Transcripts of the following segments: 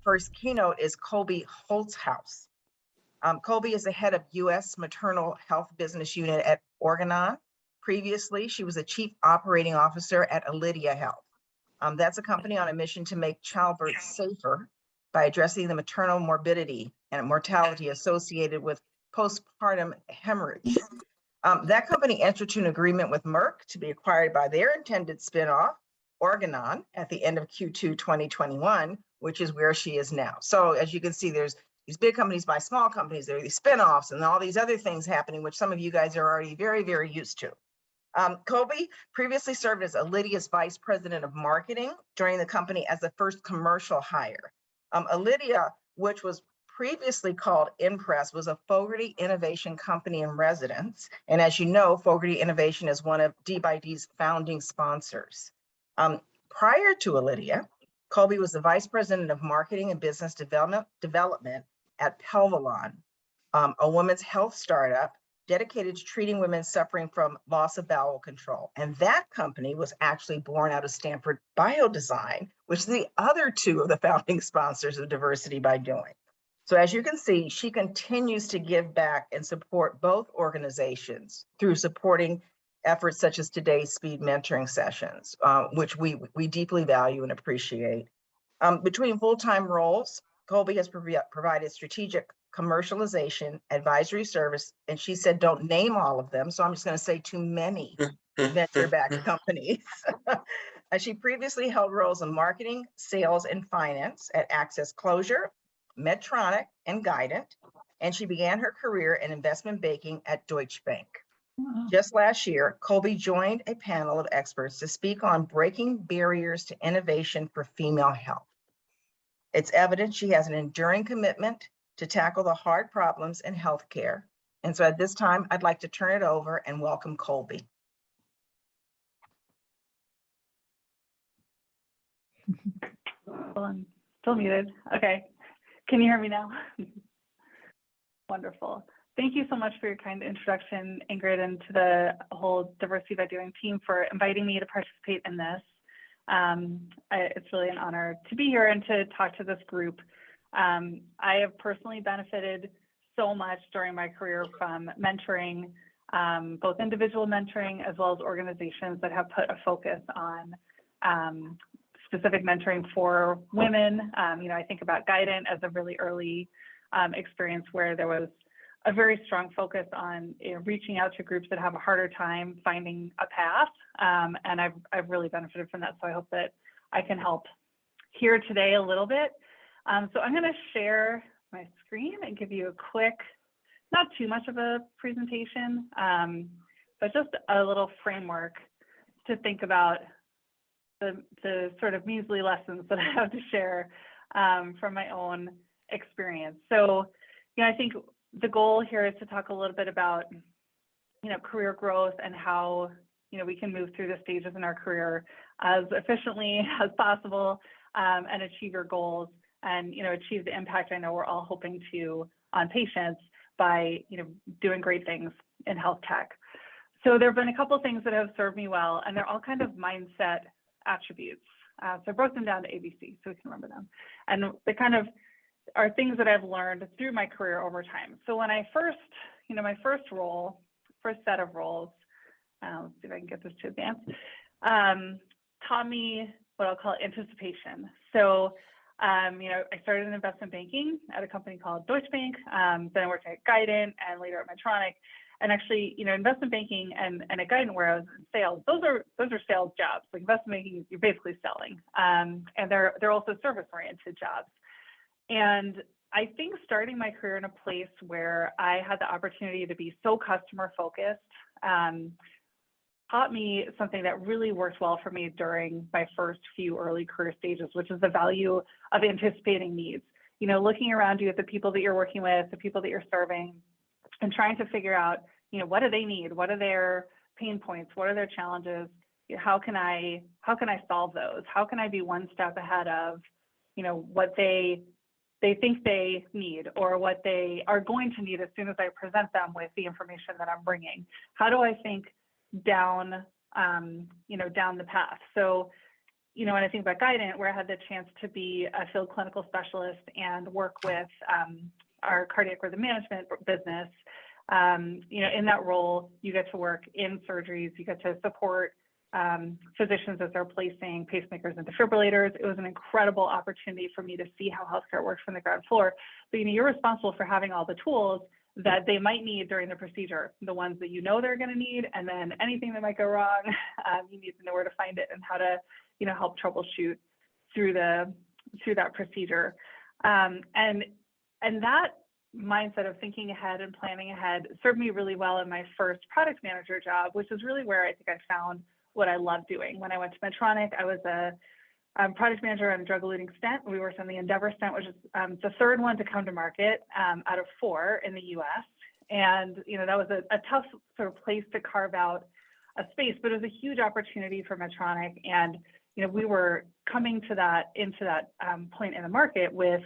first keynote is Colby Holtshouse. Colby is the head of U.S. Maternal Health Business Unit at Organon. Previously, she was a chief operating officer at Alydia Health. That's a company on a mission to make childbirth safer by addressing the maternal morbidity and mortality associated with postpartum hemorrhage. That company entered into an agreement with Merck to be acquired by their intended spinoff, Organon, at the end of Q2 2021, which is where she is now. So as you can see, there's these big companies buy small companies, there are these spinoffs and all these other things happening, which some of you guys are already very, very used to. Colby previously served as Alydia's vice president of marketing, joining the company as the first commercial hire. Alydia, which was previously called Impress, was a Fogarty Innovation company in residence. And as you know, Fogarty Innovation is one of D/D's founding sponsors. Prior to Alydia, Colby was the vice president of marketing and business development at Pelvalon, a women's health startup dedicated to treating women suffering from loss of bowel control. And that company was actually born out of Stanford Biodesign, which is the other two of the founding sponsors of Diversity by Doing. So as you can see, she continues to give back and support both organizations through supporting efforts such as today's speed mentoring sessions, which we deeply value and appreciate. Between full-time roles, Colby has provided strategic commercialization, advisory service, and she said, don't name all of them. So I'm just going to say too many venture-backed companies. She previously held roles in marketing, sales, and finance at Access Closure, Medtronic, and Guidant. And she began her career in investment banking at Deutsche Bank. Wow. Just last year, Colby joined a panel of experts to speak on breaking barriers to innovation for female health. It's evident she has an enduring commitment to tackle the hard problems in healthcare. And so at this time, I'd like to turn it over and welcome Colby. Well, I'm still muted. Okay. Can you hear me now? Wonderful. Thank you so much for your kind introduction, Ingrid, and to the whole Diversity by Doing team for inviting me to participate in this. It's really an honor to be here and to talk to this group. I have personally benefited so much during my career from mentoring, both individual mentoring as well as organizations that have put a focus on specific mentoring for women. I think about Guidant as a really early experience where there was a very strong focus on reaching out to groups that have a harder time finding a path. And I've really benefited from that. So I hope that I can help here today a little bit. So I'm going to share my screen and give you a quick, not too much of a presentation, but just a little framework to think about the sort of measly lessons that I have to share from my own experience. So, I think the goal here is to talk a little bit about, career growth and how, we can move through the stages in our career as efficiently as possible and achieve your goals and, achieve the impact I know we're all hoping to on patients by, doing great things in health tech. So there have been a couple of things that have served me well, and they're all kind of mindset attributes. So I broke them down to ABC so we can remember them. And they kind of are things that I've learned through my career over time. So when I first, my first set of roles, let's see if I can get this to advance, taught me what I'll call anticipation. So, I started in investment banking at a company called Deutsche Bank. Then I worked at Guidant and later at Medtronic. And actually, investment banking and at Guidant, where I was in sales, those are sales jobs. Like investment banking, you're basically selling, and they're also service-oriented jobs. And I think starting my career in a place where I had the opportunity to be so customer-focused taught me something that really worked well for me during my first few early career stages, which is the value of anticipating needs. Looking around you at the people that you're working with, the people that you're serving, and trying to figure out, what do they need? What are their pain points? What are their challenges? How can I solve those? How can I be one step ahead of, what they think they need or what they are going to need as soon as I present them with the information that I'm bringing? How do I think down, down the path? So when I think about Guidant, where I had the chance to be a field clinical specialist and work with our cardiac rhythm management business, in that role, you get to work in surgeries, you get to support physicians as they're placing pacemakers and defibrillators. It was an incredible opportunity for me to see how healthcare works from the ground floor. But you're responsible for having all the tools that they might need during the procedure, the ones that they're going to need, and then anything that might go wrong, you need to know where to find it and how to help troubleshoot through that procedure. And that mindset of thinking ahead and planning ahead served me really well in my first product manager job, which is really where I think I found what I love doing. When I went to Medtronic, I was a product manager on a drug-eluting stent. We worked on the Endeavor stent, which is the third one to come to market out of 4 in the U.S. And that was a tough sort of place to carve out a space, but it was a huge opportunity for Medtronic. And we were coming into that point in the market with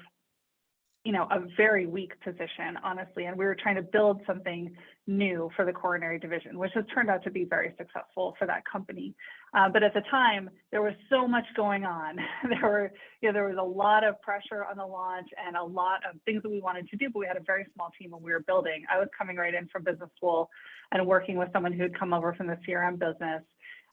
a very weak position, honestly, and we were trying to build something new for the coronary division, which has turned out to be very successful for that company. But at the time, there was so much going on. There was a lot of pressure on the launch and a lot of things that we wanted to do, but we had a very small team and we were building. I was coming right in from business school and working with someone who had come over from the CRM business.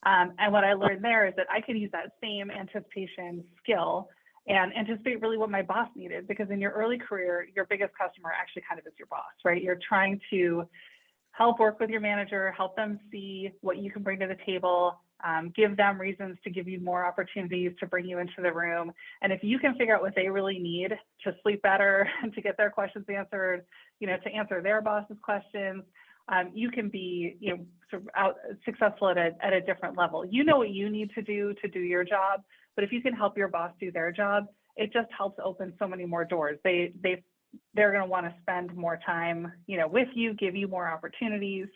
And what I learned there is that I could use that same anticipation skill and anticipate really what my boss needed, because in your early career, your biggest customer actually kind of is your boss, right? You're trying to help work with your manager, help them see what you can bring to the table, give them reasons to give you more opportunities to bring you into the room. And if you can figure out what they really need to sleep better and to get their questions answered, to answer their boss's questions, you can be sort of successful at a different level. You know what you need to do your job, but if you can help your boss do their job, it just helps open so many more doors. They're going to want to spend more time, with you, give you more opportunities.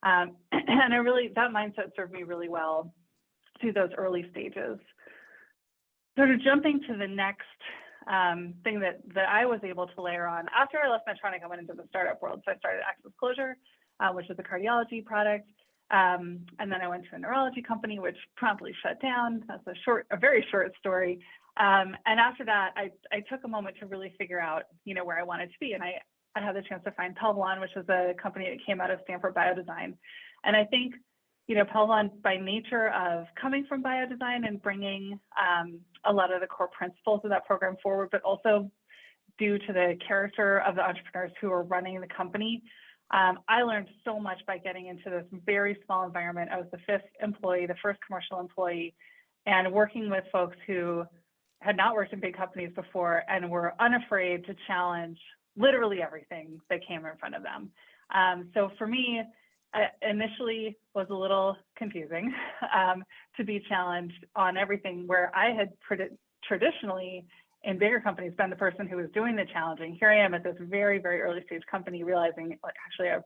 And that mindset served me really well through those early stages. Sort of jumping to the next thing that I was able to layer on. After I left Medtronic, I went into the startup world. So I started Access Closure, which is a cardiology product. And then I went to a neurology company, which promptly shut down. That's a very short story. And after that, I took a moment to really figure out, where I wanted to be. And I had the chance to find Pelvalon, which was a company that came out of Stanford Biodesign. And I think, Pelvalon, by nature of coming from biodesign and bringing a lot of the core principles of that program forward, but also due to the character of the entrepreneurs who were running the company, I learned so much by getting into this very small environment. I was the 5th employee, the first commercial employee, and working with folks who had not worked in big companies before and were unafraid to challenge literally everything that came in front of them. So for me, initially was a little confusing to be challenged on everything where I had traditionally in bigger companies been the person who was doing the challenging. Here I am at this very, very early stage company realizing, like, actually I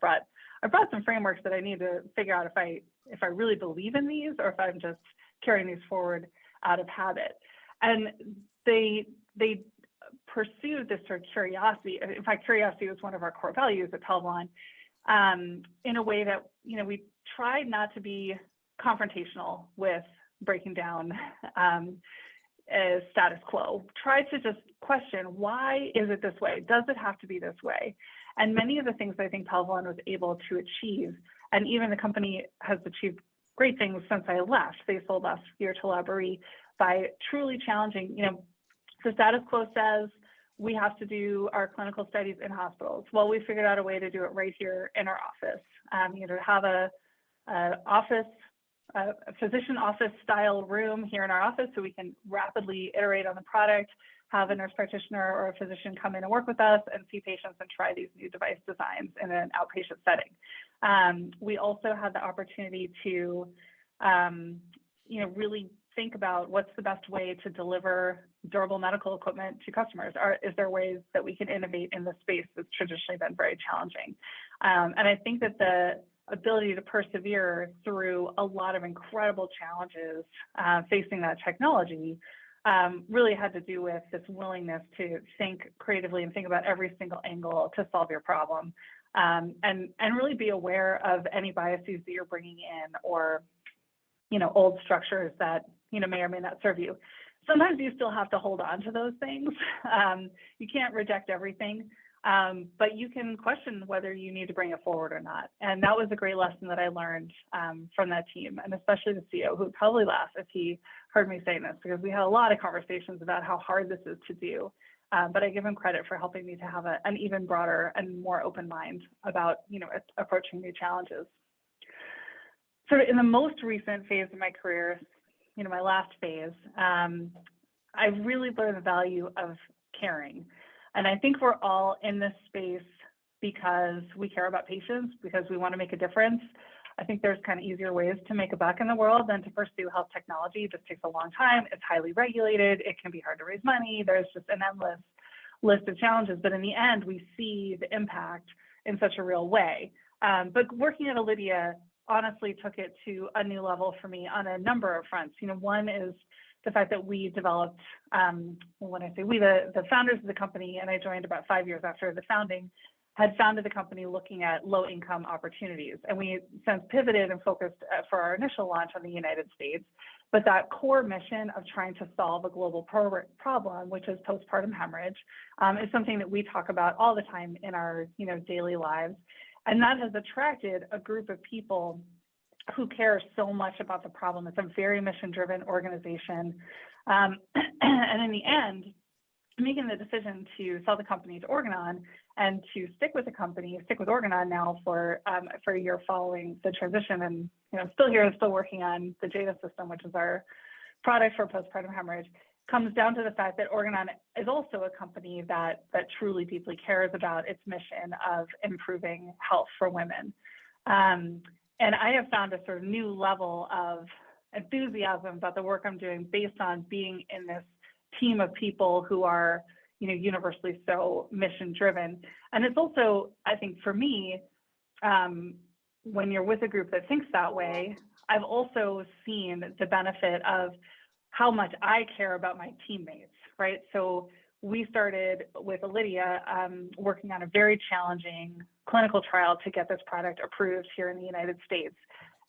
brought some frameworks that I need to figure out if I really believe in these or if I'm just carrying these forward out of habit. And they pursued this sort of curiosity. In fact, curiosity was one of our core values at Pelvalon, in a way that, we tried not to be confrontational with breaking down status quo. Try to just question, why is it this way? Does it have to be this way? And many of the things I think Pelvalon was able to achieve, and even the company has achieved great things since I left. They sold last year to Labrie by truly challenging, the status quo says we have to do our clinical studies in hospitals. Well, we figured out a way to do it right here in our office. To have a physician office style room here in our office so we can rapidly iterate on the product, have a nurse practitioner or a physician come in and work with us and see patients and try these new device designs in an outpatient setting. We also had the opportunity to, really think about what's the best way to deliver durable medical equipment to customers. Is there ways that we can innovate in this space that's traditionally been very challenging? And I think that the ability to persevere through a lot of incredible challenges facing that technology really had to do with this willingness to think creatively and think about every single angle to solve your problem, and really be aware of any biases that you're bringing in or old structures that may or may not serve you. Sometimes you still have to hold on to those things. You can't reject everything, but you can question whether you need to bring it forward or not. And that was a great lesson that I learned from that team, and especially the CEO, who would probably laugh if he heard me saying this, because we had a lot of conversations about how hard this is to do. But I give him credit for helping me to have an even broader and more open mind about, approaching new challenges. So in the most recent phase of my career, my last phase, I really learned the value of caring. And I think we're all in this space because we care about patients, because we want to make a difference. I think there's kind of easier ways to make a buck in the world than to pursue health technology. It just takes a long time. It's highly regulated. It can be hard to raise money. There's just an endless list of challenges. But in the end, we see the impact in such a real way. But working at Alydia honestly took it to a new level for me on a number of fronts. One is the fact that we developed, when I say we, the founders of the company, and I joined about 5 years after the founding, had founded the company looking at low-income opportunities. And we since pivoted and focused for our initial launch on the United States. But that core mission of trying to solve a global problem, which is postpartum hemorrhage, is something that we talk about all the time in our daily lives. And that has attracted a group of people who care so much about the problem. It's a very mission-driven organization. And in the end, making the decision to sell the company to Organon and to stick with Organon now for a year following the transition, and still here, still working on the JADA system, which is our product for postpartum hemorrhage, comes down to the fact that Organon is also a company that truly deeply cares about its mission of improving health for women. And I have found a sort of new level of enthusiasm about the work I'm doing based on being in this team of people who are, universally so mission driven. And it's also, I think for me, when you're with a group that thinks that way, I've also seen the benefit of how much I care about my teammates, right? So we started with Alydia working on a very challenging clinical trial to get this product approved here in the United States.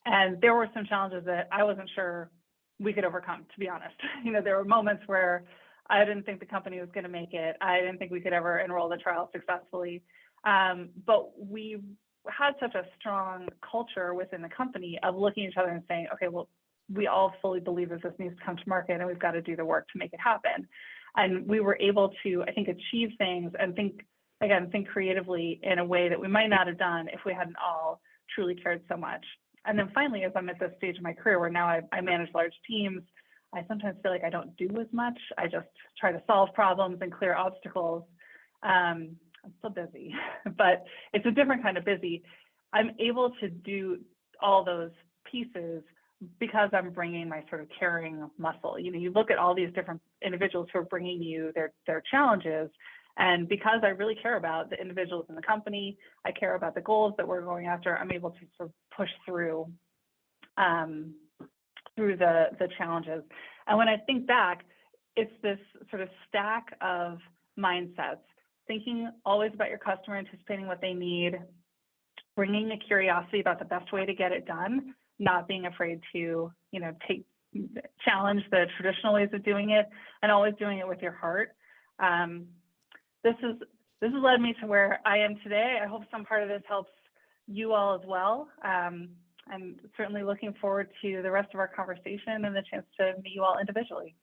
And there were some challenges that I wasn't sure we could overcome, to be honest. There were moments where I didn't think the company was going to make it. I didn't think we could ever enroll the trial successfully. But we had such a strong culture within the company of looking at each other and saying, okay, well, we all fully believe that this needs to come to market and we've got to do the work to make it happen. And we were able to, I think, achieve things and think creatively in a way that we might not have done if we hadn't all truly cared so much. And then finally, as I'm at this stage of my career where now I manage large teams, I sometimes feel like I don't do as much. I just try to solve problems and clear obstacles. I'm still busy, but it's a different kind of busy. I'm able to do all those pieces because I'm bringing my sort of caring muscle. You look at all these different individuals who are bringing you their challenges, and because I really care about the individuals in the company, I care about the goals that we're going after, I'm able to sort of push through the challenges. And when I think back, it's this sort of stack of mindsets, thinking always about your customer, anticipating what they need, bringing a curiosity about the best way to get it done, not being afraid to, challenge the traditional ways of doing it, and always doing it with your heart. This has led me to where I am today. I hope some part of this helps you all as well. I'm certainly looking forward to the rest of our conversation and the chance to meet you all individually.